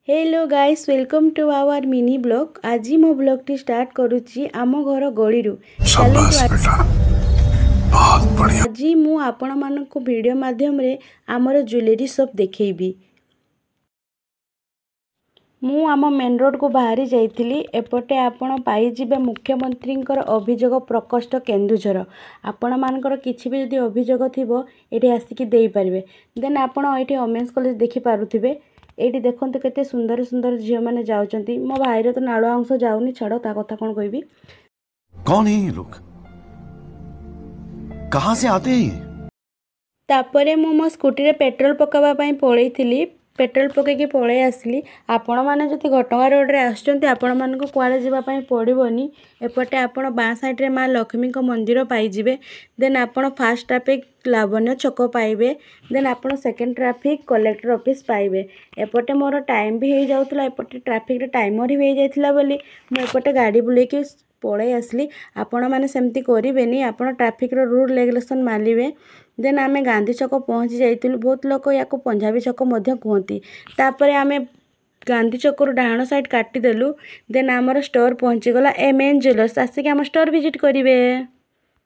Hello guys welcome to our mini blog. आज मो blog T start करुच्ची आम घर गली आज मु आपण मानक वीडियो माध्यम रे आमर ज्वेलरी शॉप देखेबी। मु आम मेन रोड को बाहरी जाइथिली। एपटे आपण पाइजिबे मुख्यमंत्री अभियोग प्रकोष्ठ केन्दुझर। आपण मानकर किछि भी जदि अभियोग थिबो एठी आसिकी देई परिबे। देन आपण एठी ओमेन्स कॉलेज देखि पारुथिबे। एठी देखंतु केते सुंदर सुंदर झियो माने जाउचंती। मो भाईर तो नाळो अंश जाउनी, छाड़ो ता कथा कोन कहबी। कौन है ये लोग, कहां से आते हैं? तापरे मो स्कूटी रे पेट्रोल पकावा पई पळैथिली। पेट्रोल पकईकी पलि आसली। आपण मैंने जब घटगाँ रोड रे आसुचंती आपण मानक कुआड़े जावाई पड़ोनी। एपटे आपण बाँ साइड्रे माँ लक्ष्मी मंदिर पाइबे। देन आपण फास्ट ट्राफिक लावण्य छक पाइबे। देन आपण सेकेंड ट्राफिक कलेक्टर ऑफिस पाइबे। एपटे मोर टाइम भी हो जाउतला। एपटे ट्राफिक रे टाइमर ही हो जाइतला बोली मु एपटे गाड़ी बुलेकी पळै आसली। आपण माने सेमती करिवेनी। आपण ट्राफिक रो रूल रेगुलेशन मानिबे। देन आमे गांधी छक पहुँची जाइतिलु। बहुत लोक या पंजाबी छक मध्य कहती। तापरे आमे गांधी छक डाहाण साइड काटिदेलु। देन आमर स्टोर पहुँची गला एम एन ज्वेलर्स। आसिक आम स्टोर विजिट करिवे।